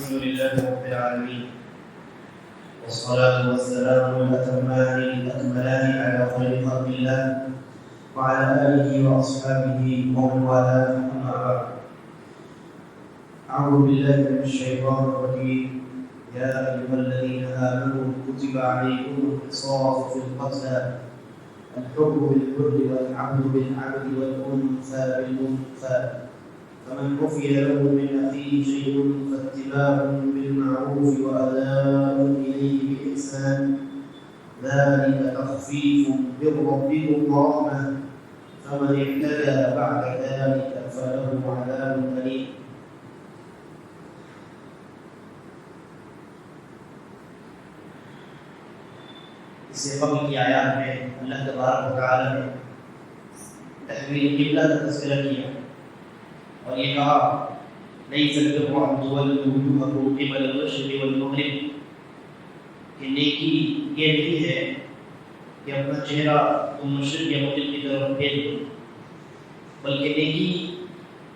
الحمد لله رب العالمين والصلاة والسلام الأتمان الأكملان على خير خلق الله وعلى آله وأصحابه ومن والاه أما بعد. أعوذ بالله من الشيطان الرجيم. يا أيها الذين آمنوا كتب عليكم القصاص في القتلى الحر بالحر والعبد بالعبد والأنثى بالأنثى فمن عفي له من أخيه شيء فاتباع بالمعروف وأداء إليه بإحسان ذلك تخفيف من ربكم ورحمة فمن اعتدى بعد ذلك فله عذاب أليم. اس سے قبل کی آیات میں اللہ تبارک و تعالی نے تحویل قبلہ کا تذکرہ کیا اور یہ کہا ليس البر أن تولوا وجوهكم قبل المشرق والمغرب کہ نیکی یہ نہیں ہے کہ اپنا چہرہ تم مشرق یا مغرب کی طرف پھیر دو، بلکہ نیکی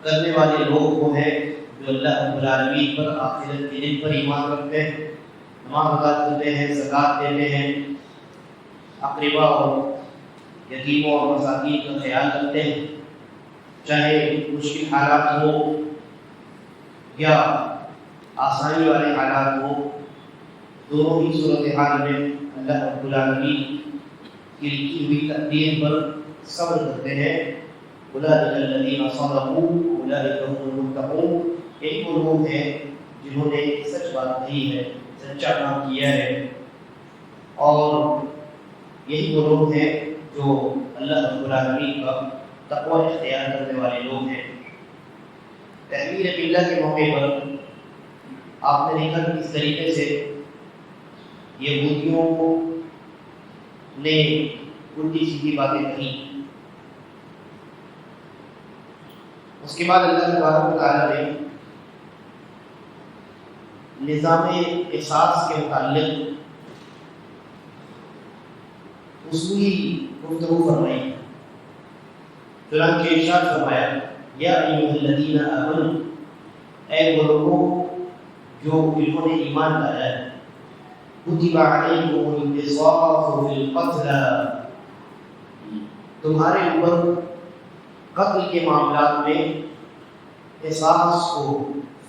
کرنے والے لوگ وہ ہیں جو اللہ رب العالمین پر آخرت کے دن پر ایمان رکھتے ہیں، نماز ادا کرتے ہیں، زکوٰۃ دیتے ہیں، اقربا اور یتیموں اور مساکین کا خیال رکھتے ہیں، چاہے مشکل حالات ہو یا آسانی والے حالات ہو، دونوں ہی صورتحال میں اللہ رب العالمین کی لکھی ہوئی تقدیر پر صبر کرتے ہیں. اولئک الذین صدقوا اولئک هم المتقون. یہی وہ لوگ ہیں جنہوں نے سچ بات کہی ہے، سچا کام کیا ہے، اور یہی وہ لوگ ہیں جو اللہ رب العالمین کا تقوی اختیار کرنے والے لوگ ہیں. تحویل قبلہ کے موقع پر آپ نے دیکھا کہ کس طریقے سے یہودیوں نے الٹی سیدھی باتیں کہی. اس کے بعد اللہ تبارک و تعالیٰ نے نظام قصاص کے متعلق اصولی گفتگو فرمائی. چنانچہ ارشاد فرمایا یا ایھا الذین آمنوا، اے وہ لوگوں جو جنہوں نے ایمان لایا ہے، کتب علیکم القصاص فی القتلی، تمہارے اوپر قتل کے معاملات میں قصاص کو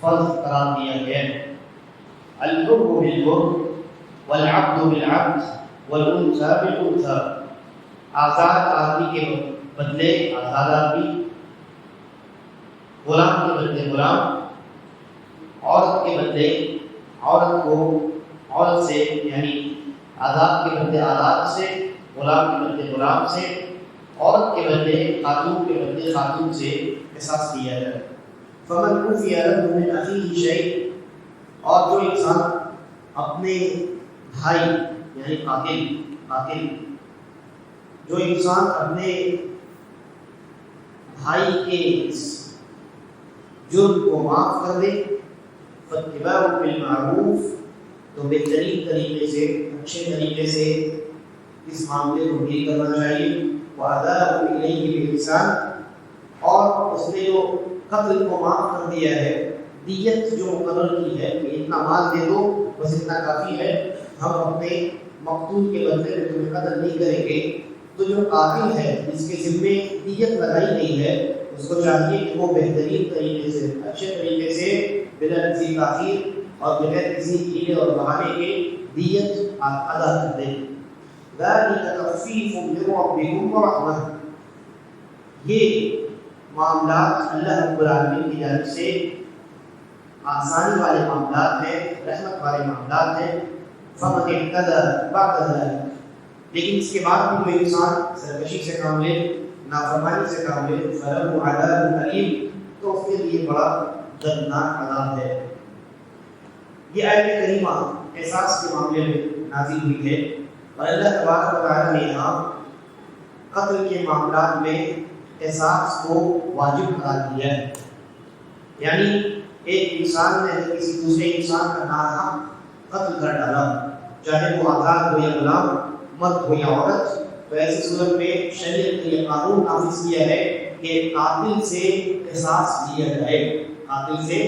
فرض قرار دیا گیا ہے. الحر بالحر والعبد بالعبد والانثى بالانثى، آزاد آدمی کے بدلے آزاد آدمی، غلام کے بدلے غلام، عورت کے بدلے عورت کو عورت سے، یعنی آزاد کے بدلے آزاد سے، غلام کے بدلے غلام سے، عورت کے بدلے خاتون کے بدلے خاتون سے قصاص کیا جائے. فمن عفی له من اخیہ شیء، اور جو انسان اپنے بھائی یعنی قاتل جو انسان اپنے بھائی کے جرم کو معاف کر دے، فاتباع بالمعروف، تو بہترین طریقے سے، اچھے طریقے سے اس معاملے کو ڈیل کرنا چاہیے. وَأَدَاءُ إِلَيْهِ بِإِحْسَانٍ، اور اس نے جو قتل کو معاف کر دیا ہے، دیت جو مقرر کی ہے کہ اتنا مال دے دو بس اتنا کافی ہے، ہم اپنے مقتول کے بدلے میں تمہیں قتل نہیں کریں گے، تو جو قاتل ہے جس کے ذمے دیت لگائی گئی ہے اس کو چاہیے کہ وہ بہترین طریقے سے، اچھے طریقے سے، بلا کسی تاخیر اور بغیر کسی ہیلے اور بہانے کے دیت ادا کر دے. ذَلِكَ تَخْفِيفٌ مِّن رَّبِّكُمْ وَرَحْمَةٌ، یہ معاملات اللہ رب العالمین کی جانب سے آسانی والے معاملات ہیں، رحمت والے معاملات ہیں. فَمَنِ اعْتَدَىٰ بَعْدَ ذَلِكَ، لیکن اس کے بعد بھی کوئی انسان سرکشی سے کام لے، نافرمانی سے کام لے، فَلَهُ عَذَابٌ أَلِيمٌ، تو اس کے لیے بڑا دردناک عذاب ہے. یہ آیت کریمہ قصاص کے معاملے میں نازل ہوئی ہے، اور اللہ تبارک و تعالیٰ نے یہاں قتل کے معاملات میں قصاص کو واجب قرار دیا ہے. یعنی ایک انسان نے کسی دوسرے انسان کا ناحق قتل کر ڈالا، چاہے وہ آزاد ہو یا غلام، مرد ہو یا عورت، تو ایسی صورت میں شریعت نے یہ قانون نافذ کیا ہے کہ قاتل سے قصاص لیا جائے، قاتل سے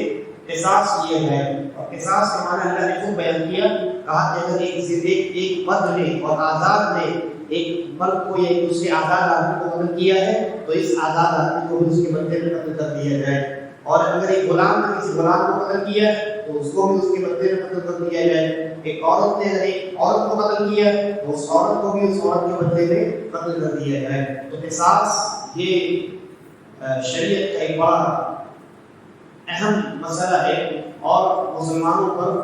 قصاص لیا جائے. اور قصاص کا معنی اللہ نے خود بیان کیا، کہا کہ اگر ایک مرد نے اور آزاد نے ایک مرد کو یا ایک دوسرے آزاد آدمی کو قتل کیا ہے تو اس آزاد آدمی کو بھی اس کے بدلے میں قتل کر دیا جائے، اور اگر ایک غلام نے کسی غلام کو قتل کیا ہے تو اس کو بھی اس کے بدلے میں قتل کر دیا جائے، ایک عورت نے اگر ایک عورت کو قتل کیا ہے تو اس عورت کو بھی اس عورت کے بدلے میں قتل کر دیا جائے۔ تو قصاص یہ شریعت کا ایک بڑا اہم مسئلہ ہے، اور مسلمانوں پر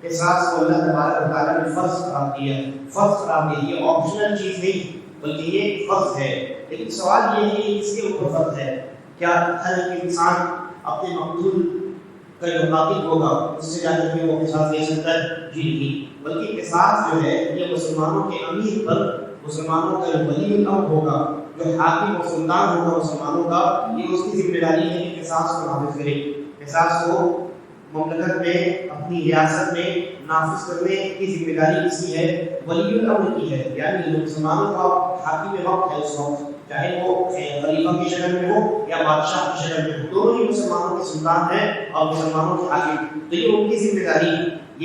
قصاص کو اللہ تبارک و تعالیٰ نے فرض قرار دیا ہے۔ فرض قرار دیا، یہ آپشنل چیز نہیں بلکہ یہ فرض ہے۔ لیکن سوال یہ ہے کہ اس کے اوپر فرض ہے، کیا ہر ایک انسان اپنے مقتول کا جو قاتل ہوگا اس سے جا کر کے وہ قصاص دے سکتا ہے؟ جی نہیں، بلکہ قصاص جو ہے یہ مسلمانوں کے امیر پر، مسلمانوں کا جو ولی الامر ہوگا، جو حاکم و سلطان ہوگا مسلمانوں کا، یہ اس کی ذمہ داری ہے کہ قصاص کو نافذ کرے۔ قصاص کو مملکت میں، اپنی ریاست میں نافذ کرنے کی ذمہ داری کس کی ہے؟ ولی الامر کی ہے، یعنی مسلمانوں کا حاکم وقت ہے اس وقت، چاہے وہ خلیفہ کی شکل میں ہو یا بادشاہ کی شکل میں ہو، دونوں ہی مسلمانوں کے سلطان ہیں اور مسلمانوں کے حاکم۔ تو یہ ان کی ذمہ داری،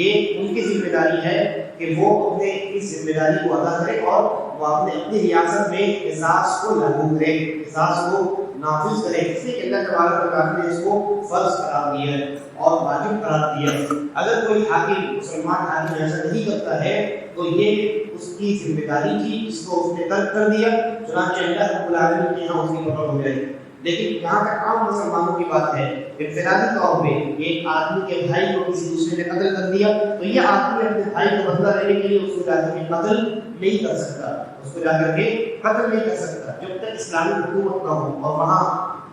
یہ ان کی ذمہ داری ہے کہ وہ اپنے اس ذمہ داری کو ادا کرے اور وہ اپنی ریاست میں قصاص کو لاگو کرے، قصاص کو نافذ کرے، اس لیے کہ اللہ تبارک و تعالیٰ نے اس کو فرض قرار دیا ہے اور واجب قرار دیا ہے۔ اگر کوئی حاکم، مسلمان حاکم ایسا نہیں کرتا ہے تو یہ اس کی ذمہ داری تھی، اس کو اس نے ترک کر دیا، چنانچہ اللہ رب العالمین کے یہاں اس کی پکڑ ہو گئی۔ لیکن یہاں تک عام مسلمانوں کی بات ہے، انفرادی طور پہ ایک آدمی کے بھائی کو کسی دوسرے نے قتل کر دیا تو یہ آدمی اپنے بھائی کو بدلہ لینے کے لیے اس کو جا کر کے قتل نہیں کر سکتا، اس کو جا کر کے قتل نہیں کر سکتا جب تک اسلامی حکومت نہ ہو اور وہاں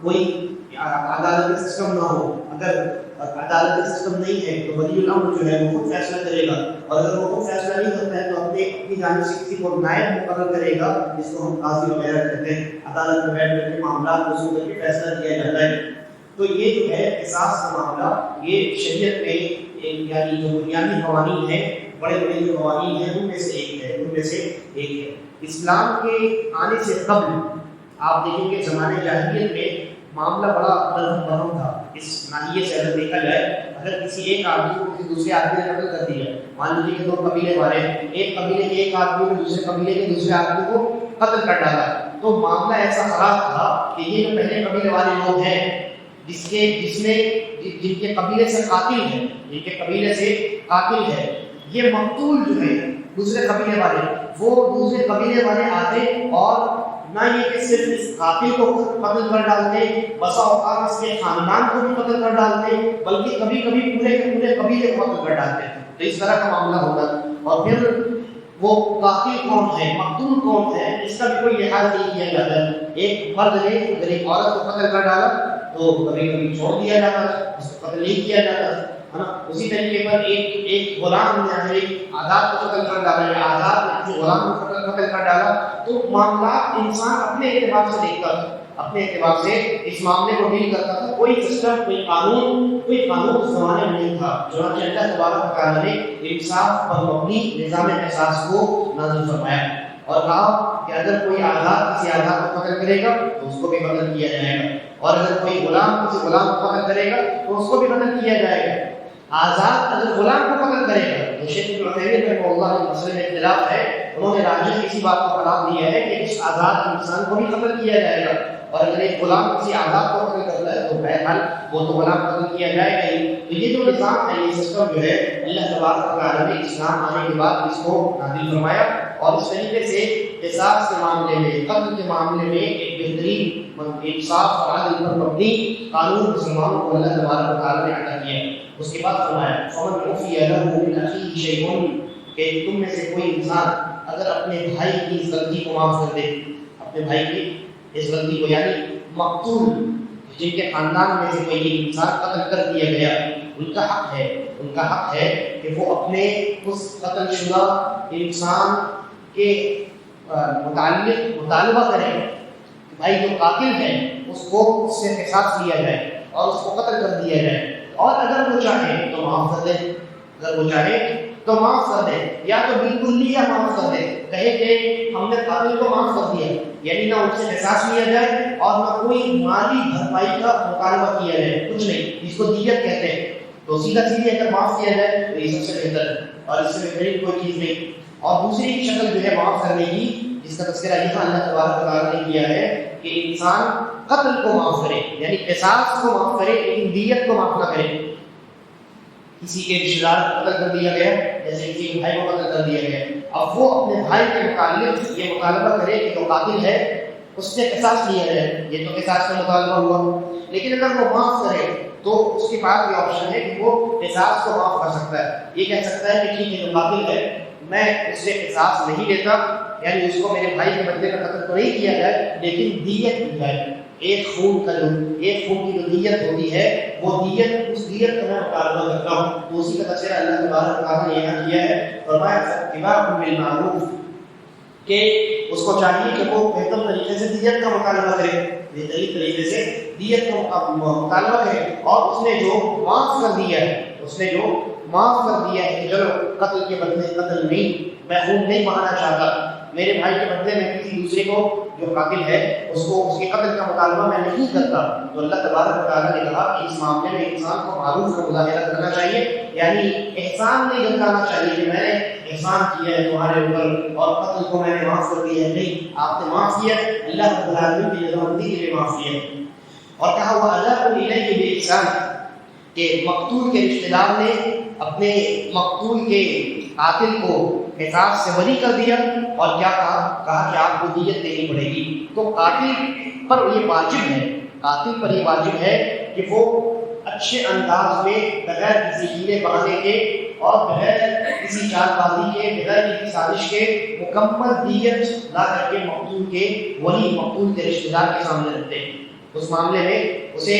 کوئی عدالتی سسٹم نہ ہو۔ اگر عدالتی سسٹم نہیں ہے تو ولی الامر جو ہے وہ خود فیصلہ کرے گا، اور اگر وہ خود فیصلہ نہیں کرتا ہے تو اپنی جانب سے کسی کو نائب مقرر کرے گا، جس کو ہم قاضی وغیرہ کہتے ہیں، عدالت میں بیٹھ کر کے معاملات کو سن کر کے فیصلہ کیا جاتا ہے۔ تو یہ جو ہے قصاص کا معاملہ، یہ شریعت میں یعنی جو بنیادی قوانین ہیں، بڑے بڑے جو قوانین ہیں ان میں سے ایک ہے۔ اسلام کے آنے سے قبل آپ دیکھیں گے زمانے جاہلیت میں معاملہ بڑا برہم تھا۔ اس ناحیے سے اگر دیکھا جائے، اگر کسی ایک آدمی کو کسی دوسرے آدمی نے قتل کر دیا، مان لیجیے کہ دو قبیلے والے ہیں، ایک قبیلے کے ایک آدمی نے دوسرے قبیلے کے دوسرے آدمی کو قتل کر ڈالا، تو معاملہ ایسا خراب تھا کہ یہ جو پہلے قبیلے والے لوگ ہیں جن کے قبیلے سے قاتل ہے، جن کے قبیلے سے قاتل ہے، یہ مقتول جو ہے دوسرے قبیلے والے، وہ دوسرے قبیلے والے آتے اور نہ یہ کہ صرف اس قاتل کو قتل کر ڈالتے، بسا اوقات اس کے خاندان کو بھی قتل کر ڈالتے، بلکہ کبھی کبھی پورے کے پورے قبیلے کو قتل کر ڈالتے۔ تو اس طرح کا معاملہ ہوتا، اور پھر وہ قاتل کون ہے، مقتول کون ہے، اس کا بھی کوئی لحاظ نہیں کیا جاتا ہے۔ ایک مرد نے اگر ایک عورت کو قتل کر ڈالا تو کبھی کبھی چھوڑ دیا جاتا ہے، اس کو قتل نہیں کیا جاتا ہے نا۔ اسی طریقے پر ایک غلام نے اگر ایک آزاد کو قتل کر ڈالا یا آزاد نے کسی غلام کو قتل کر ڈالا، تو معاملات انسان اپنے اعتبار سے دیکھتا تھا، اپنے اعتبار سے اس معاملے کو ڈیل کرتا تھا۔ کوئی سسٹم، کوئی قانون اس زمانے میں نہیں تھا، چنانچہ اللہ تبارک و تعالیٰ نے انصاف پر مبنی نظام قصاص کو نازل فرمایا اور کہا کہ اگر کوئی آزاد کسی آزاد کو قتل کرے گا تو اس کو بھی قتل کیا جائے گا، اور اگر کوئی غلام کسی غلام کو قتل کرے گا تو اس کو بھی قتل کیا جائے گا۔ آزاد اگر غلام کو قتل کرے گا تو شیخ ابن عثیمین رحمہ اللہ کے مسئلے میں اختلاف ہے، انہوں نے راجح اسی بات کو قرار دیا ہے کہ اس آزاد انسان کو بھی قتل کیا جائے گا، اور اگر ایک غلام کسی آزاد کو قتل کرتا ہے تو بہرحال وہ تو غلام قتل کیا جائے گا ہی۔ تو یہ جو نظام ہے، یہ سسٹم جو ہے اللہ تبارک و تعالیٰ نے اسلام آنے کے بعد اس کو نازل فرمایا، اور اس طریقے سے قصاص کے معاملے میں، قتل کے معاملے میں ایک بہترین انصاف اور عدل پر مبنی قانون مسلمانوں کو اللہ تبارک و تعالیٰ نے عطا کیا۔ اس کے بعد فرمایا فمن عفی لہ من اخیہ شیء، کہ تم میں سے کوئی انسان اگر اپنے بھائی کی اس غلطی کو معاف کر دے، اپنے بھائی کی اس غلطی کو، یعنی مقتول جن کے خاندان میں سے کوئی ایک انسان قتل کر دیا گیا، ان کا حق ہے کہ وہ اپنے اس قتل شدہ انسان کے متعلق مطالبہ کریں کہ بھائی جو قاتل ہے اس کو اس سے قصاص لیا جائے اور اس کو قتل کر دیا جائے، اور اگر وہ چاہے تو معاف کر دے، اگر وہ چاہے تو معاف کر دے، یا تو بالکل لیا معاف کر دے، کہے کہ ہم نے قاتل کو معاف کر دیا، یعنی نہ ان سے قصاص لیا جائے اور نہ کوئی مالی بھرپائی کا مطالبہ کیا جائے، کچھ نہیں، جس کو دیت کہتے ہیں۔ تو سیدھا سیدھی اگر معاف کیا جائے تو یہ سب سے بہتر ہے، اور اس سے بہترین کوئی چیز نہیں۔ اور دوسری شکل جو ہے معاف کرنے کی، جس کا تذکرہ یہاں اللہ تبارک و تعالیٰ نے کیا ہے کہ انسان قتل کو معاف کرے، یعنی قصاص کو معاف کرے لیکن دیت کو معاف نہ کرے۔ کسی کے رشتہ دار کو قتل کر دیا گیا، جیسے کسی بھائی کو قتل کر دیا گیا، اب وہ اپنے بھائی کے متعلق یہ مطالبہ کرے کہ جو قاتل ہے اس سے قصاص لیا جائے، یہ تو قصاص کا مطالبہ ہوا، لیکن اگر وہ معاف کرے تو اس کے پاس یہ آپشن ہے کہ وہ قصاص کو معاف کر سکتا ہے۔ یہ کہہ سکتا ہے کہ ٹھیک ہے جو قاتل ہے میں اس سے قصاص نہیں لیتا، یعنی اس کو میرے بھائی کے بدلے میں قتل تو نہیں کیا جائے لیکن دیت دی جائے، ایک خون کی جو دیت ہوتی ہے وہ دیت، اس دیت کا میں مطالبہ کرتا ہوں۔ تو اسی کا تذکرہ اللہ تبارک و تعالیٰ نے یہاں کیا ہے، فرمایا اتباع بالمعروف، کہ اس کو چاہیے کہ وہ بہتر طریقے سے دیت کا مطالبہ کرے، بہترین طریقے سے دیت کا مطالبہ کرے، اور اس نے جو معاف کر دیا ہے، کہ چلو قتل کے بدلے قتل نہیں، میں خون نہیں بہانا چاہتا، میرے بھائی کے بدلے میں کسی دوسرے کو جو قاتل ہے اس کو اس کے قتل کا مطالبہ میں نہیں کرتا۔ تو اللہ تبارک و تعالیٰ نے کہا کہ اس معاملے میں انسان کو معروف کا مظاہرہ کرنا چاہیے، یعنی احسان نہیں جتانا چاہیے کہ میں نے احسان کیا ہے تمہارے اوپر اور قتل کو میں نے معاف کر دیا ہے، نہیں، آپ نے معاف کیا، اللہ رب العالمین کی رضامندی کے لیے معاف کیا۔ اور کہا وہ اللہ الیہ باحسان، کہ مقتول کے رشتہ دار نے اپنے مقتول کے قاتل کو قصاص سے بری کر دیا، اور کیا کہا کہ آپ کو دیت دینی پڑے گی۔ تو قاتل پر یہ واجب ہے کہ وہ اچھے انداز میں بغیر کسی ہیلے بہانے کے اور بغیر کسی چال بازی کے، بغیر کسی سازش کے مکمل دیت لا کر کے مقتول کے ولی، مقتول کے رشتہ دار کے سامنے رکھتے ہیں۔ اس معاملے میں اسے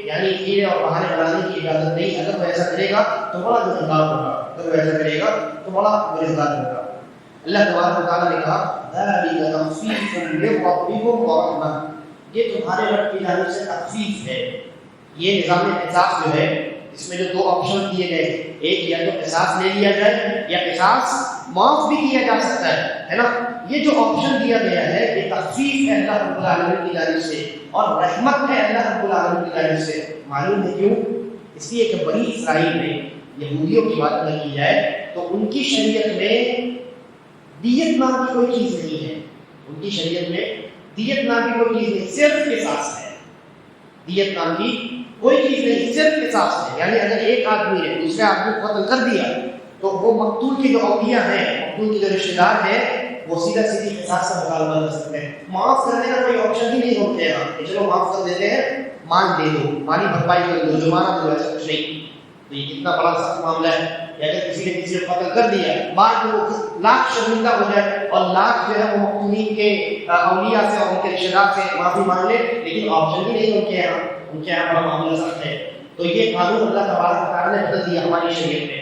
یعنی ہیلے اور بہانے بنانے کی اجازت نہیں، اگر وہ ایسا کرے گا تو بڑا گنہگار ہوگا، اللہ تبارک و تعالیٰ نے کہا ذَلِكَ تَخْفِيفٌ مِّن رَّبِّكُمْ وَرَحْمَةٌ، یہ تمہارے رب کی جانب سے تخفیف ہے۔ یہ نظام قصاص جو ہے اس میں جو دو آپشن دیے گئے، ایک یا تو قصاص لے لیا جائے یا قصاص معاف بھی کیا جا سکتا ہے نا، یہ جو آپشن دیا گیا ہے یہ تخفیف ہے اللہ رب العالمین کی جانب سے اور رحمت ہے اللہ رب العالمین کی جانب سے۔ معلوم ہے کیوں؟ اس لیے کہ بنی اسرائیل میں یہودیوں کی بات نہ کی جائے تو ان کی شریعت میں دیت نام کی کوئی چیز نہیں ہے، ان کی شریعت میں دیت نام کی کوئی چیز نہیں، صرف قصاص ہے۔ دیت نام کی کوئی چیز نہیں، صرف قصاص ہے، یعنی اگر ایک آدمی نے دوسرے آدمی کو قتل کر دیا تو وہ مقتول کے جو اولیاء ہیں، مقتول کے جو رشتہ دار ہیں، وہ سیدھا سیدھی قصاص کا مطالبہ کر سکتے ہیں۔ معاف کرنے کا کوئی آپشن ہی نہیں ہوتے ہیں کہ چلو معاف کر دیتے ہیں، مان دے دو، مالی بھرپائی کر دو، جرمانہ دو، ایسا کچھ نہیں۔ تو یہ کتنا بڑا سخت معاملہ ہے کہ اگر کسی نے کسی کو قتل کر دیا، بعد میں وہ لاکھ شرمندہ ہو جائے اور لاکھ جو ہے وہ مقتولین کے اولیاء سے اور ان کے رشتہ دار سے معافی مانگ لے، لیکن آپشن ہی نہیں ان کے یہاں بڑا معاملہ سخت ہے۔ تو یہ قانون اللہ تبارک و تعالیٰ نے بدل دیا ہماری شریعت میں،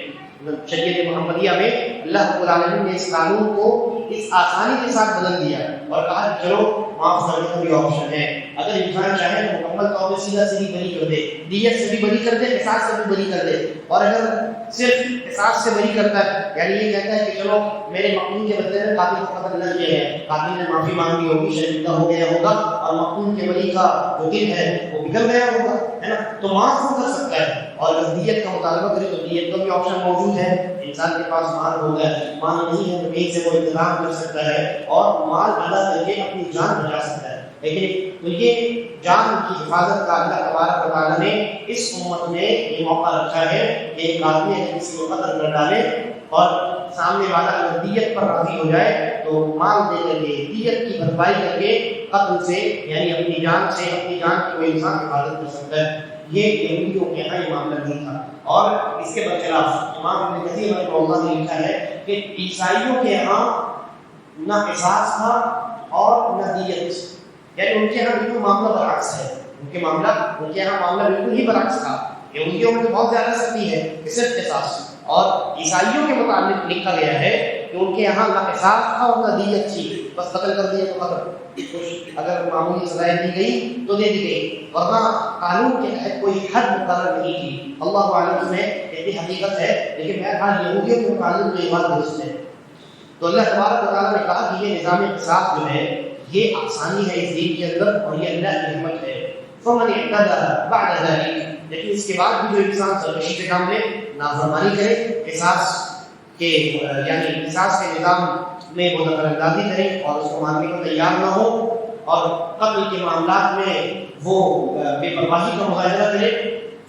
شریعت محمدیہ میں اللہ رب العالمین نے اس قانون کو اس آسانی کے ساتھ بدل دیا اور کہا کہ چلو معاف کرنے کا بھی آپشن ہے، اگر انسان چاہے تو مکمل طور پہ سیدھا سیدھی بری کر دے، دیت سے بھی بری کر دے، قصاص سے بھی بری کر دے، اور اگر صرف قصاص سے بری کرتا ہے یعنی یہ کہتا ہے کہ چلو میرے مقتول کے بدلے میں قاتل کو قتل نہ کیا ہے، قاتل نے معافی مانگی ہوگی، شرمندہ ہو گیا ہوگا اور مقتول کے ولی کا جو دل ہے وہ بگڑ گیا ہوگا، ہے نا، تو معاف وہ کر سکتا ہے۔ اور اگر دیت کا مطالبہ کرے تو دیت کا بھی آپشن موجود ہے، انسان کے پاس مال ہوگا، مال نہیں ہے تو کہیں سے وہ انتظام کر سکتا ہے اور مال ادا کر کے اپنی جان بچا سکتا ہے۔ لیکن تو یہ جان کی حفاظت کا اللہ تبارک و تعالیٰ نے اس امت میں یہ موقع رکھا ہے کہ ایک آدمی اگر کسی کو قتل کر ڈالے اور سامنے والا اگر دیت پر راضی ہو جائے تو مال دے کر کے دیت کی بھرپائی کر کے قتل سے یعنی اپنی جان کی کوئی انسان حفاظت کر سکتا ہے۔ یہ یہودیوں کے یہاں یہ معاملہ نہیں تھا، اور اس کے برخلاف امام ابن کثیر رحمہ اللہ نے لکھا ہے کہ عیسائیوں کے یہاں نہ قصاص تھا اور نہ دیت، یعنی ان کے یہاں بالکل معاملہ برعکس ہے، ان کے یہاں معاملہ بالکل ہی برعکس تھا۔ یہودیوں میں تو بہت زیادہ سختی ہے کہ صرف قصاص، اور عیسائیوں کے متعلق لکھا گیا ہے کہ ان کے یہاں نہ قصاص تھا اور نہ دیت تھی، بس قتل کر دیا تو قتل، اگر معمولی سزائیں دی گئی تو دے دی گئی، ورنہ قانون کے تحت کوئی حد مقرر نہیں تھی۔ اللہ عالم اس میں ایسی حقیقت ہے، لیکن بہرحال یہودیوں کے متعلق تو یہ بات درست ہے۔ تو اللہ تبارک و تعالیٰ نے کہا کہ یہ نظام قصاص جو ہے یہ آسانی ہے اس دین کے اندر اور یہ اللہ کی رحمت ہے۔ فمن اعتدى بعد ذلك، لیکن اس کے بعد بھی جو انسان سرکشی سے کام لے، نافرمانی کرے، قصاص کے یعنی قصاص کے نظام میں وہ دخل اندازی کرے اور اس کو ماننے کو تیار نہ ہو، اور قتل کے معاملات میں وہ بے پرواہی کا مظاہرہ کرے،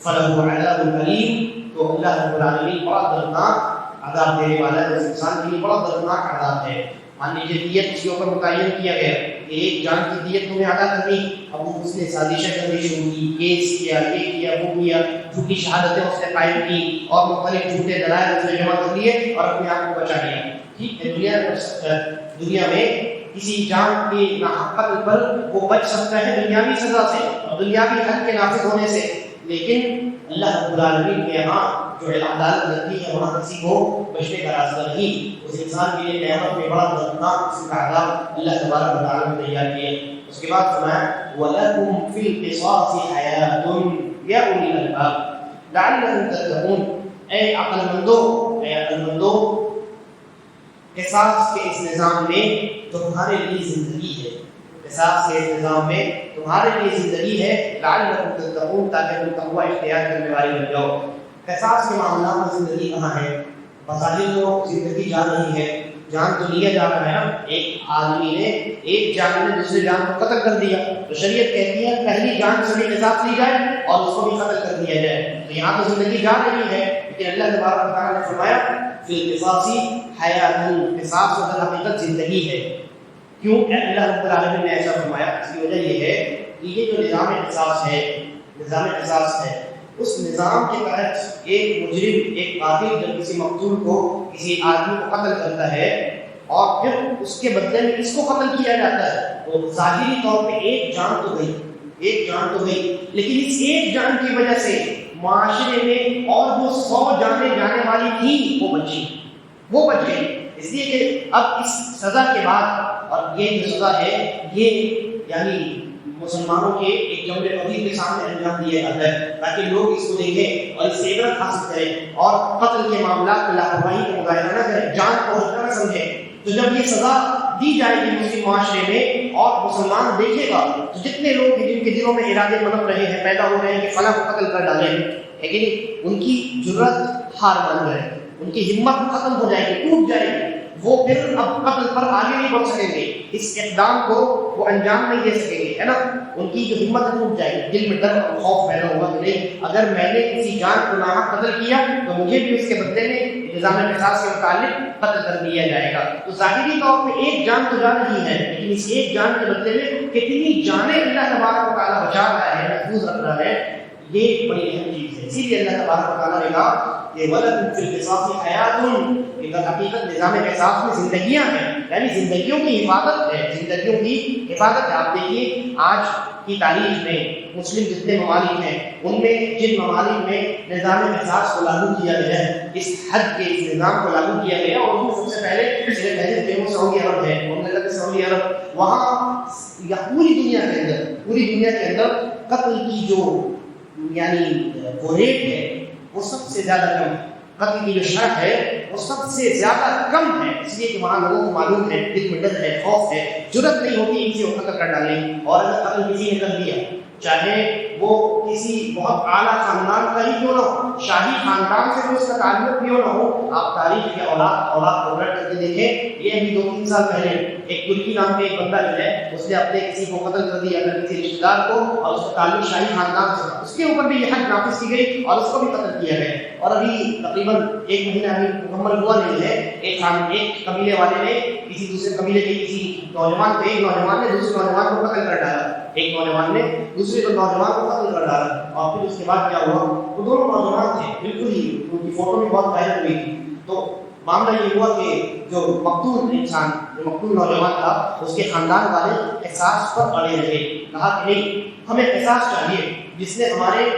فَلَهُ عَذَابٌ أَلِيمٌ، تو اللہ رب العالمین بڑا دردناک عذاب دینے والا ہے، اس انسان کے لیے بڑا دردناک عذاب ہے۔ مان لیجیے دیت اس کے اوپر متعین کیا گیا کہ ایک جان کی دیت تمہیں ادا کرنی، اب اس نے سازشیں کرنی شروع کی، کیس کیا، یہ کیا، وہ کیا، جھوٹی شہادتیں اس نے قائم کی اور مختلف جھوٹے دلائل اس نے جمع کر لیے اور اپنے آپ کو بچا لیا۔ ٹھیک ہے، دنیا میں کسی جان کے ناحق قتل پر وہ بچ سکتا ہے دنیاوی سزا سے اور دنیاوی حد کے نافذ ہونے سے، لیکن اللہ رب العالمین کے یہاں جو عدالت لگتی ہے وہاں کسی کو بچنے کا راستہ نہیں۔ اس انسان کے لیے قیامت میں بڑا دردناک قسم کا عذاب اللہ تبارک و تعالیٰ نے تیار کیا۔ اس کے بعد فرمایا وَلَكُمْ فِي الْقِصَاصِ حَيَاةٌ يَا أُولِي الْأَلْبَابِ لَعَلَّكُمْ تَتَّقُونَ، اے عقل مندو، قصاص کے اس نظام میں تمہارے لیے زندگی ہے، قصاص کے اس نظام میں تمہارے لیے زندگی ہے، لعلکم تتقون، تاکہ تم تقوی اختیار کرنے والے بن جاؤ۔ قصاص کے معاملات میں زندگی کہاں ہے؟ بظاہر تو زندگی جا رہی ہے، جان تو لیا جا رہا ہے نا، ایک آدمی نے ایک جان نے دوسری جان کو قتل کر دیا تو شریعت کہتی ہے پہلی جان سے بھی قصاص لی جائے اور اس کو بھی قتل کر دیا جائے، تو یہاں تو زندگی جا رہی ہے، لیکن اللہ تبارک و تعالیٰ نے فرمایا فی القصاص حیات، قصاص و در حقیقت زندگی ہے۔ کیوں اللہ رب العالمین نے ایسا فرمایا؟ اس کی وجہ یہ ہے کہ یہ جو نظام قصاص ہے، اس نظام کے تحت ایک مجرم، ایک قاتل جب کسی مقتول کو، کسی آدمی کو قتل کرتا ہے اور پھر اس کے بدلے میں اس کو قتل کیا جاتا ہے، تو ظاہری طور پہ ایک جان تو گئی، لیکن اس ایک جان کی وجہ سے معاشرے میں اور وہ 100 جانیں جانے والی تھی وہ بچ گئی، اس لیے کہ اب اس سزا کے بعد، اور یہ جو سزا ہے یہ یعنی مسلمانوں کے ایک جمع قدیر کے سامنے انجام دیا جاتا ہے تاکہ لوگ اس کو دیکھیں اور اس سے عبرت حاصل کریں اور قتل کے معاملات میں لاپرواہی کا مظاہرہ نہ کریں، جان کو ہلکا نہ سمجھیں۔ تو جب یہ سزا دی جائے گی مسلم معاشرے میں اور مسلمان دیکھے گا تو جتنے لوگ جن کے دلوں میں ارادے پنپ رہے ہیں، پیدا ہو رہے ہیں کہ فلاں کو قتل کر ڈالیں، لیکن ان کی جرأت ہار مان جائے گی، ان کی ہمت ختم ہو جائے گی، ٹوٹ جائے گی، وہ پھر اب قتل پر آگے نہیں بڑھ سکیں گے، اس اقدام کو وہ انجام نہیں دے سکیں گے، ہے نا، ان کی جو ہمت ٹوٹ جائے گی، دل میں ڈر اور خوف پیدا ہوگا کہ نہیں اگر میں نے کسی جان کو ناحق قتل کیا تو مجھے بھی اس کے بدلے میں نظام قصاص کے متعلق قتل کر دیا جائے گا۔ تو ظاہری طور پہ ایک جان تو جا رہی ہے، لیکن اس ایک جان کے بدلے میں کتنی جانیں اللہ تبارک و تعالیٰ بچا رہا ہے، محفوظ رکھ رہا ہے، یہ بڑی اہم چیز ہے۔ اسی لیے اللہ تبارک و تعالیٰ نے کہا کہ وَلَكُمْ فِي الْقِصَاصِ حَيَاةٌ، کہ در حقیقت نظام قصاص میں زندگیاں ہیں، یعنی زندگیوں کی حفاظت ہے، آپ دیکھیے آج کی تاریخ میں مسلم جتنے ممالک ہیں ان میں جن ممالک میں نظام قصاص کو لاگو کیا گیا ہے، اس حد کے اس نظام کو لاگو کیا گیا، اور ان میں سب سے پہلے سعودی عرب ہے، مملکت سعودی عرب، وہاں یا پوری دنیا کے اندر قتل کی جو یعنی وہ ریٹ ہے وہ سب سے زیادہ کم ہے، قتل کی جو شرح ہے وہ سب سے زیادہ کم ہے، اس لیے کہ وہاں لوگوں کو معلوم ہے، دل میں ڈر ہے، خوف ہے، جرأت نہیں ہوتی کسی کو قتل کر ڈالنے، اور اگر قتل کسی نے کر دیا چاہے وہ کسی بہت اعلیٰ خاندان کا ہی کیوں نہ ہو، شاہی خاندان سے اس کا تعلق کیوں نہ ہو، آپ تاریخ کے اولاد کو الٹ کر کے دیکھیں، یہ ابھی 2-3 سال پہلے ایک ترکی نام کے ایک بندہ جو ہے اس نے اپنے کسی کو قتل کر دیا، اگر کسی رشتہ دار کو، اور اس کا تعلق شاہی خاندان سے، اس کے اوپر بھی یہ حد نافذ کی گئی اور اس کو بھی قتل کیا گیا، اور ابھی تقریباً 1 مہینہ ابھی مکمل ہوا نہیں ہے، ایک قبیلے والے نے کسی دوسرے قبیلے کے کسی نوجوان کو، ایک نوجوان نے دوسرے نوجوان کو قتل کر ڈالا، ایک نوجوان نے دوسرے نوجوان کو قتل کر ڈالا، اور پھر اس کے بعد کیا ہوا، وہ دونوں نوجوان تھے بالکل ہی، ان کی فوٹو بھی بہت وائرل ہوئی تھی، تو معاملہ یہ ہوا کہ جو مقتول انسان، جو مقتول نوجوان تھا، اس کے خاندان والے قصاص پر اڑے رہے، کہا کہ نہیں ہمیں قصاص چاہیے، جس نے ہمارے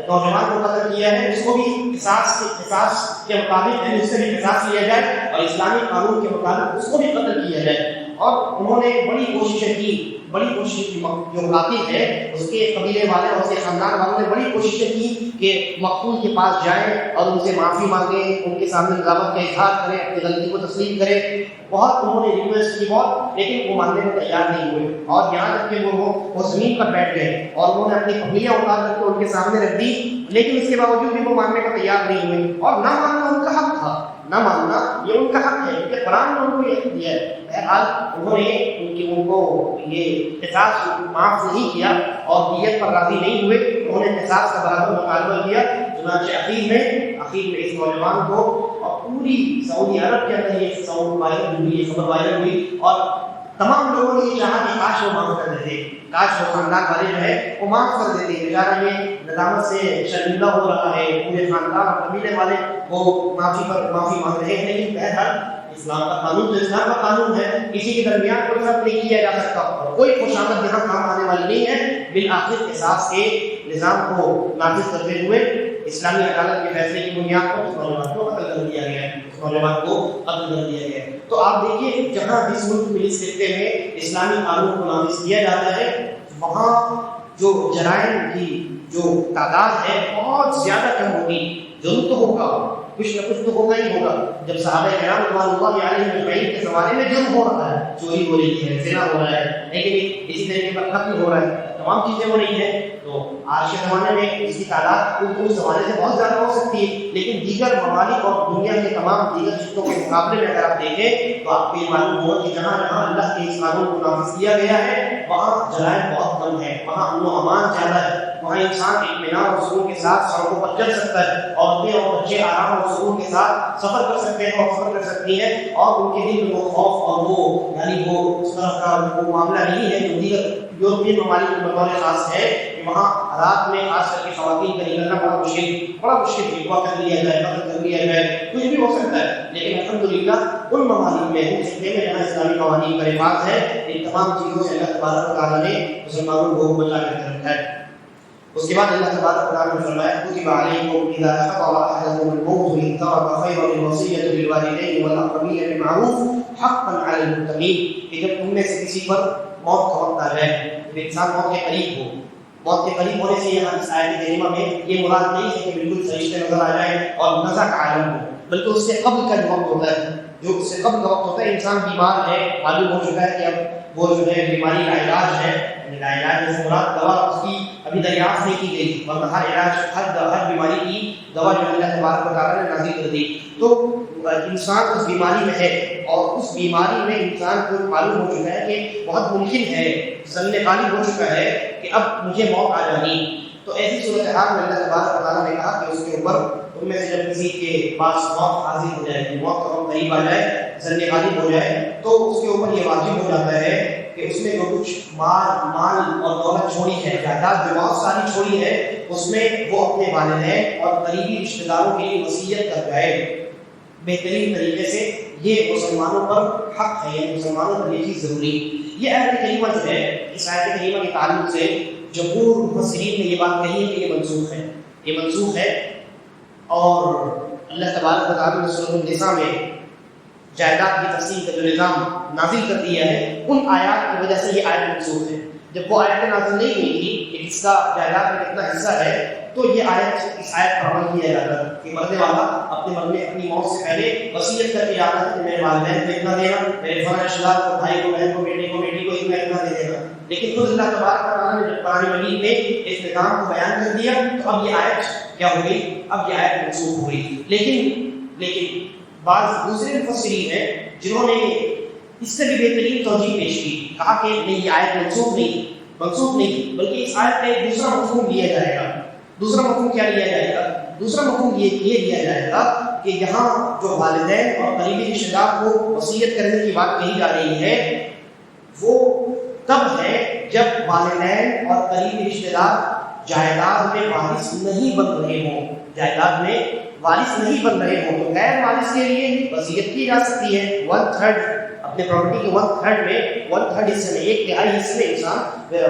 نوجوان کو قتل کیا ہے اس کو بھی قصاص کے مطابق اس سے بھی قصاص لیا جائے اور اسلامی قانون کے مطابق اس کو بھی قتل کیا جائے۔ اور انہوں نے بڑی کوششیں کی جو قاتل ہے اس کے قبیلے والے اور اس کے خاندان والوں نے بڑی کوششیں کی کہ مقتول کے پاس جائیں اور ان سے معافی مانگیں، ان کے سامنے ندامت کا اظہار کریں، اپنی غلطی کو تسلیم کریں. بہت انہوں نے ریکویسٹ کی بہت، لیکن وہ ماننے کو تیار نہیں ہوئے. اور یہاں تک کہ وہ زمین پر بیٹھ گئے اور انہوں نے اپنی قبیلیاں اتار کر کے ان کے سامنے رکھ دی، لیکن اس کے باوجود بھی وہ ماننے کو تیار نہیں ہوئے. اور نہ ماننا ان کا حق تھا، نہ ماننا یہ ان کا حق ہے، کیونکہ قرآن نے ان کو یہ دیا ہے. بہرحال انہوں نے ان کو یہ قصاص معاف نہیں کیا اور دیت پر راضی نہیں ہوئے. انہوں نے قصاص کا برابر مطالبہ کیا. چنانچہ اخیر میں اس نوجوان کو اور پوری سعودی عرب کے اندر یہ خبر وائرل ہوئی اور تمام لوگوں نے یہ چاہا کہ کاش وہ معاف کر دیتے، کاش وہ خاندان والے جو ہے وہ معاف کر دیتے. بیچارہ یہ ندامت سے شرمندہ ہو رہا ہے، پورے خاندان اور قبیلے والے وہ معافی مانگ رہے ہیں. لیکن بہرحال اسلام کا قانون تو اسلام کا قانون ہے، کسی کے درمیان کوئی فرق نہیں کیا جا سکتا اور کوئی خوشامد یہاں کام آنے والی نہیں ہے. بالآخر قصاص کے نظام کو نافذ کرتے ہوئے اسلامی عدالت کے فیصلے کی بنیاد پر اس نوجوان کو قتل کر دیا گیا. تو آپ دیکھیے جہاں جس ملک میں اس خطے میں اسلامی قانون کو نافذ کیا جاتا ہے وہاں جو جرائم کی جو تعداد ہے بہت زیادہ کم ہوگی. ضرور تو ہوگا، کچھ نہ کچھ تو ہوگا ہی ہوگا. جب صحابہ کرام رضوان اللہ علیہم اجمعین کے زمانے میں جرم ہو رہا ہے، چوری ہو رہی ہے، زنا ہو رہا ہے، لیکن اسی طریقے پر قتل ہو رہا ہے، تمام چیزیں ہو رہی ہیں، تو آج کے زمانے میں اس کی تعداد اس زمانے سے بہت زیادہ ہو سکتی ہے. لیکن دیگر ممالک اور دنیا کے تمام دیگر چیزوں کے مقابلے میں اگر آپ دیکھیں تو آپ کو یہ معلوم ہوگا کہ جہاں جہاں اللہ کے اس قانون کو نافذ کیا گیا ہے وہاں جرائم بہت کم ہے، وہاں امن و امان زیادہ ہے، وہاں انسان اطمینان اور سکون کے ساتھ سڑکوں پر چل سکتا ہے، عورتیں اور بچے آرام اور سکون کے ساتھ سفر کر سکتے ہیں اور سفر کر سکتی ہیں، اور ان کے دل میں وہ خوف اور وہ اس طرح کا وہ معاملہ نہیں ہے جو دیگر یورپین ممالک میں بطور خاص ہے کہ وہاں رات میں خاص کر کے خواتین کا نکلنا بڑا مشکل ہوا کر لیا جائے، قتل کر لیا جائے، کچھ بھی ہو سکتا ہے. لیکن الحمدللہ ان ممالک میں ان خطے میں جہاں اسلامی قوانین کا نفاذ ہے ان تمام چیزوں سے اللہ تبارک و تعالیٰ نے مسلمانوں کو بچا کر رکھا ہے. اس کے بعد اللہ تبارک و تعالیٰ نے فرمایا کتب علیکم اذا حضر احدکم الموت ان ترک خیرا الوصیۃ للوالدین والاقربین بالمعروف حقا علی المتقین، کہ جب تم میں سے کسی پر موت کا وقت آ جائے، انسان موت کے قریب ہو. موت کے قریب ہونے سے یہاں اس آیت کریمہ میں یہ مراد نہیں ہے کہ بالکل فرشتے نظر آ جائیں اور نزع کا عالم ہو، بلکہ اس سے قبل کا جو وقت ہوتا ہے، جو اس سے قبل کا وقت ہوتا ہے، انسان بیمار ہے، معلوم ہو چکا ہے کہ اب وہ جو ہے بیماری کا علاج ہے، علاج سے مراد دوا اس کی ابھی دریافت نہیں کی گئی، ورنہ ہر علاج ہر بیماری کی دوا جو اللہ تبارک و تعالیٰ نے نازل کر دی. تو انسان اس بیماری میں ہے اور اس بیماری میں انسان کو معلوم ہو چکا ہے کہ بہت ممکن ہے، ذہن غالب ہو چکا ہے کہ اب مجھے موت آ جانی. تو ایسی صورتحال میں اللہ تبارک و تعالیٰ نے کہا کہ اس کے اوپر ان میں سے جب کسی کے پاس موت حاضر ہو جائے، موت کا وقت قریب آ جائے، ذہن غالب ہو جائے، تو اس کے اوپر یہ واجب ہو جاتا ہے کہ اس میں جو کچھ مال اور دولت چھوڑی ہے، جائیداد جو بہت ساری چھوڑی ہے، اس میں وہ اپنے والدین اور قریبی رشتہ داروں کے لیے وصیت کر جائے بہترین طریقے سے. یہ مسلمانوں پر حق ہے، یہ مسلمانوں پر یہ چیز ضروری. یہ آیت کریمہ جو ہے، اس آیت کریمہ کے تعلق سے جمہور مفسرین نے یہ بات کہی ہے کہ یہ منسوخ ہے اور اللہ تبارک و تعالیٰ نے سورۃ النساء میں جائیداد کی تقسیم کا جو نظام نازل کر دیا ہے ان آیات کی وجہ سے یہ آیت منسوخ ہے. جب وہ آیت نازل نہیں ہوئی تھی کہ کس کا جائیداد میں کتنا حصہ ہے، تو یہ اس آیت پر عمل کیا جاتا ہے کہ مرنے والا اپنے مرنے اپنی موت سے پہلے وصیت کر کے جاتا ہے کہ میرے والدین کو اتنا دینا، میرے فلاں رشتہ دار کو، بھائی کو، بہن کو، بیٹے کو اتنا دے دینا. لیکن خود اللہ تبارک و تعالیٰ نے جب قرآن مجید میں اس نظام کو بیان کر دیا تو اب یہ آیت کیا ہو گئی؟ اب یہ آیت منسوخ ہو گئی. لیکن بعض دوسرے مفسرین ہیں جنہوں نے اس سے بھی بہترین توجیہ پیش کی، کہا کہ نہیں یہ آیت منسوخ نہیں بلکہ اس آیت کا ایک دوسرا مفہوم لیا جائے گا. دوسرا مفہوم کیا لیا جائے گا؟ دوسرا مفہوم یہ لیا جائے گا کہ یہاں جو والدین اور قریبی رشتہ دار کو وصیت کرنے کی بات کہی جا رہی ہے وہ تب ہے جب والدین اور قریبی رشتہ دار جائیداد میں وارث نہیں بن رہے ہوں. تو غیر وارث کے لیے وصیت کی جا سکتی ہے. 1/3 اپنے پراپرٹی کے 1/3 میں 1/3 حصے میں 1/3 حصے میں انسان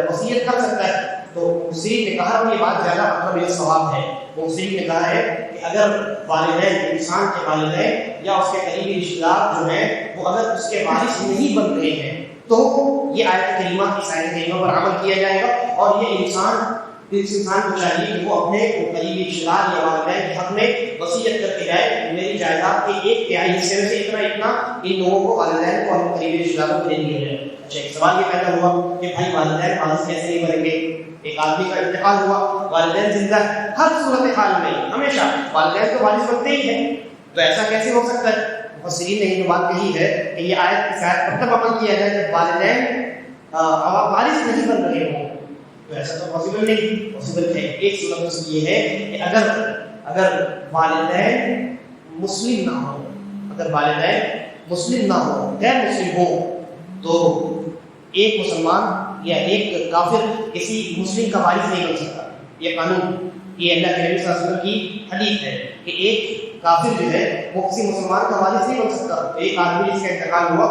وصیت کر سکتا ہے. تو مفسرین نے کہا یہ بات زیادہ اقرب ثواب ہے. مفسرین نے کہا ہے کہ اگر والدین انسان کے والدین یا اس کے قریبی رشتہ دار جو ہیں وہ اگر اس کے وارث نہیں بن رہے ہیں تو یہ آیت کریمہ اس آیت کریمہ پر عمل کیا جائے گا، اور یہ اس انسان کو چاہیے کہ وہ اپنے قریبی رشتہ دار یا والدین کے حق میں وصیت کر کے جائے، میری جائیداد کے 1/3 حصے میں سے اتنا ان لوگوں کو، والدین کو اور قریبی رشتہ داروں کو دے دیا جائے۔ اچھا، ایک سوال یہ پیدا ہوا کہ بھائی والدین وارث کیسے نہیں بنیں گے؟ ایک آدمی کا انتقال ہوا، والدین زندہ ہے، ہر صورتحال میں ہمیشہ والدین تو وارث بنتے ہی ہیں، تو ایسا کیسے ہو سکتا ہے؟ مفسرین نے یہ بات کہی ہے کہ یہ آیت اس آیت پر تب عمل کیا جائے جب والدین وارث نہیں بن رہے ہوں، تو ایسا تو پاسبل نہیں، پاسبل ہے۔ ایک صورت اس کی یہ ہے کہ اگر والدین مسلم نہ ہوں، اگر والدین مسلم نہ ہوں، غیر مسلم ہوں، تو ایک مسلمان یا ایک کافر کسی مسلم کا وارث نہیں بن سکتا۔ یہ قانون، یہ اللہ کے نبی صلی اللہ علیہ وسلم کی حدیث ہے کہ ایک کافر جو ہے وہ کسی مسلمان کا وارث نہیں بن سکتا۔ ایک آدمی جس کا انتقال ہوا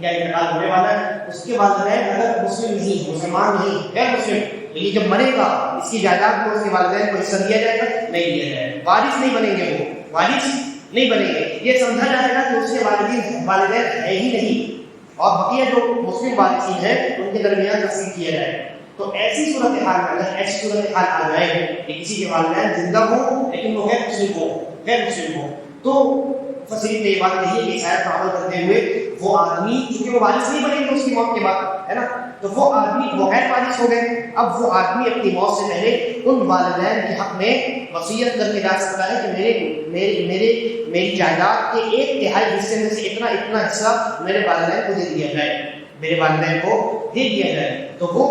یا انتقال ہونے والا ہے، اس کے والدین اگر مسلم نہیں، مسلمان نہیں، غیر مسلم، لیکن جب مرے گا اس کی جائیداد کو اس کے والدین کو حصہ دیا جائے گا؟ نہیں دیا جائے گا، وارث نہیں بنیں گے، وہ وارث نہیں بنیں گے۔ یہ سمجھا جائے گا کہ اس کے والدین ہے ہی نہیں، اور بقیہ جو مسلم وارثین ہیں ان کے درمیان تقسیم کیا جائے۔ تو ایسی صورتحال میں اگر ایسی صورتحال آ جائے کہ کسی کے والدین زندہ ہوں لیکن وہ غیر مسلم ہو، تو مفسرین نے یہ بات کہی ہے کہ اس آیت پر عمل کرتے ہوئے وہ آدمی، چونکہ وہ وارث نہیں بنے گا اس کی موت کے بعد، ہے نا، تو وہ آدمی وہ غیر وارث ہو گئے، اب وہ آدمی اپنی موت سے پہلے ان والدین کے حق میں وصیت کر کے جا سکتا ہے کہ میری جائیداد کے 1/3 حصے میں سے اتنا حصہ میرے والدین کو دے دیا جائے، میرے والدین کو دے دیا جائے۔ تو وہ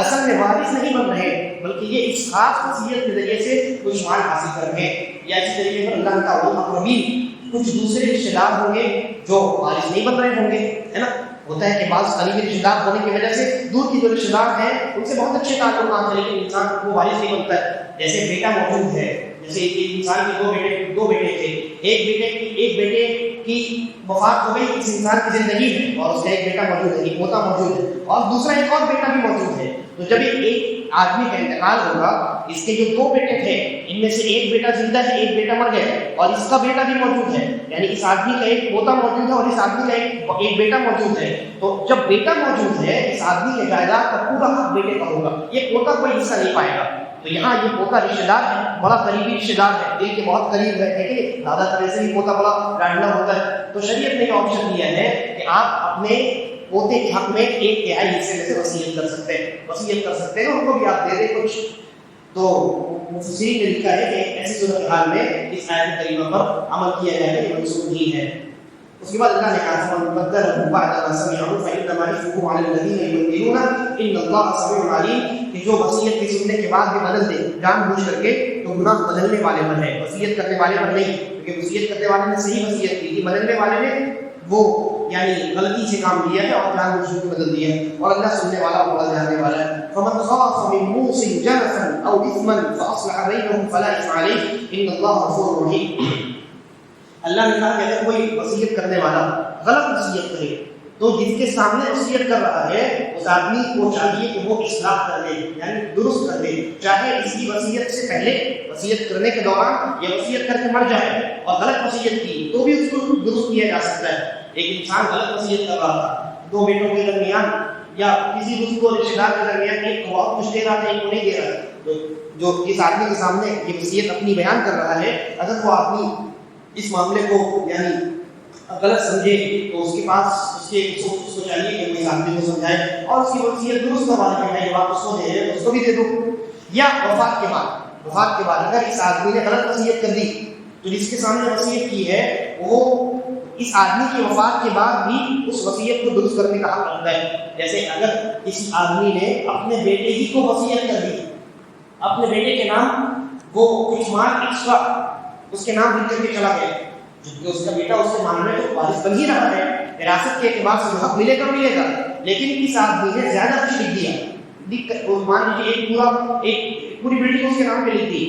اصل میں وارث نہیں بن رہے بلکہ یہ اس خاص وصیت کے ذریعے سے کچھ مال حاصل کر کے، یا اسی طریقے پر اللہ تعالیٰ اقربین کچھ دوسرے رشتہ دار ہوں گے جو وارث نہیں بن رہے ہوں گے، ہے نا۔ ہوتا ہے کہ بعض قریبی رشتہ دار ہونے کی وجہ سے دور کی جو رشتہ دار ہیں ان سے بہت اچھے تعلقات ہیں لیکن انسان وہ وارث نہیں بنتا ہے۔ جیسے بیٹا موجود ہے، جیسے انسان کے دو بیٹے تھے، ایک بیٹے کی وفات ہو گئی اس انسان کی زندگی میں اور اس کا ایک بیٹا موجود ہے، ایک پوتا موجود ہے، اور دوسرا ایک اور بیٹا بھی موجود ہے۔ تو جب ایک آدمی کا انتقال ہوگا، اس کے جو 2 بیٹے تھے ان میں سے ایک بیٹا زندہ ہے، ایک بیٹا مر گیا، اور اس کا بیٹا بھی موجود ہے، یعنی اس آدمی کا ایک پوتا موجود ہے اور اس آدمی کا ایک بیٹا موجود ہے۔ تو جب بیٹا موجود ہے اس آدمی کے جائیداد کا پورا حق بیٹے کا ہوگا، یہ پوتا کوئی حصہ نہیں پائے گا۔ تو یہاں یہ پوتا رشتہ دار ہے، بڑا قریبی رشتہ دار ہے، دل کے بہت قریب ہے کہ دادا طرح سے بھی پوتا بڑا لاڈلا ہوتا ہے۔ تو شریعت نے یہ آپشن دیا ہے کہ آپ اپنے پوتے کے حق میں 1/3 حصے میں سے وصیت کر سکتے ہیں، ان کو بھی آپ دے دیں کچھ۔ تو مفسرین نے لکھا ہے کہ ایسی صورتحال میں اس آیت کریمہ پر عمل کیا جائے گا، یہ منسوخ نہیں ہے۔ اس کے بعد اللہ نے کہا فمن بدله بعد ما سمعه فإنما إثمه على الذين يبدلونه إن الله سميع عليم، کہ جو وصیت کی سننے کے بعد بھی بدل دے جان بوجھ کر کے تو گناہ بدلنے والے پر ہے، وصیت کرنے والے پر نہیں، کیونکہ وصیت کرنے والے نے صحیح وصیت کی تھی، بدلنے والے نے وہ یعنی غلطی سے کام لیا ہے اور جان بوجھ کر بدل دیا ہے، اور اللہ سننے والا اور بدل جانے والا ہے۔ فمن خاف من موص جنفا أو إثما فأصلح بينهم فلا إثم عليه إن الله غفور رحيم۔ اللہ نے کہا کہ اگر کوئی وصیت کرنے والا غلط وصیت کرے تو جس کے سامنے وصیت کر رہا ہے اس آدمی کو چاہیے کہ وہ اصلاح کر دے، یعنی درست کر دے، چاہے اس کی وصیت سے پہلے، وصیت کرنے کے دوران یا وصیت کر کے مر جائے اور غلط وصیت کی تو بھی اس کو درست کیا جا سکتا ہے۔ ایک انسان غلط وصیت کر رہا تھا، 2 بیٹوں کے درمیان یا کسی دوسرے رشتہ دار کے درمیان، ایک کو بہت کچھ دے رہا تھا ایک کو نہیں دے رہا تھا، تو جو اس آدمی کے سامنے یہ وصیت اپنی بیان کر رہا ہے، اگر وہ آدمی اس معاملے کو یعنی غلط سمجھے تو اس کے پاس اس کو چاہیے کہ اس آدمی کو سمجھائے اور اس کی وصیت درست کروا دے، جو آپ اس کو دے رہے ہیں اس کو بھی دے دو۔ یا وفات کے بعد اگر اس آدمی نے غلط وصیت کر دی تو جس کے سامنے وصیت کی ہے وہ اس آدمی کی وفات کے بعد بھی اس وصیت کو درست کرنے کا حق رکھتا ہے۔ جیسے اگر کسی آدمی نے اپنے بیٹے ہی کو وصیت کر دی، اپنے بیٹے کے نام وہ کچھ مال ایکسٹرا اس کے نام لکھ کر کے چلا گیا، جبکہ اس کا بیٹا اس کے مال میں تو وارث بن ہی رہا ہے، وراثت کے اعتبار سے جو حق ملے گا، لیکن اس آدمی نے زیادہ کچھ لکھ دیا، مان لیجیے ایک پوری بلڈنگ اس کے نام پہ لکھ دی،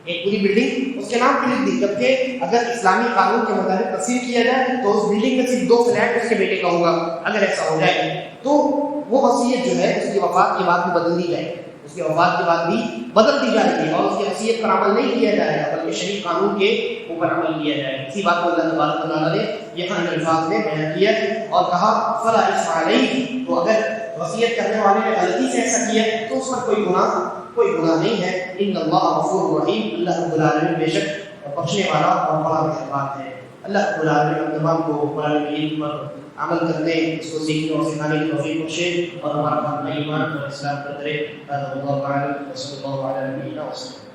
ایک پوری بلڈنگ اس کے نام پہ لکھ دی، جبکہ اگر اسلامی قانون کے مطابق تقسیم کیا جائے تو اس بلڈنگ میں صرف 2 فلیٹ اس کے بیٹے کا ہوگا۔ اگر ایسا ہو جائے تو وہ وصیت جو ہے اس کی وفات کے بعد بھی بدل دی جائے، اس کی وفات کے بعد بھی بدل دی جائے گی اور اس کی وصیت پر عمل نہیں کیا جائے گا بلکہ شریع قانون کے اوپر عمل کیا جائے گا. اسی بات کو اللہ تبارک و تعالیٰ نے یہاں ان الفاظ میں بیان کیا اور کہا فلا اثم علیہ. تو اگر وصیت کرنے والے نے غلطی سے ایسا کیا تو اس پر کوئی گناہ نہیں ہے. ان اللہ غفور رحیم. اللہ رب العالمین بے شک بخشنے والا اور بڑا مہربان ہے. اللہ رب العالمین ہم تمام کو قرآن کریم پر عمل کرنے اس کو سیکھنے اور سکھانے کی توفیق بخشے اور ہمارا ایمان اور اسلام پر کرے. اللہ تعالی صلی اللہ علیہ وسلم.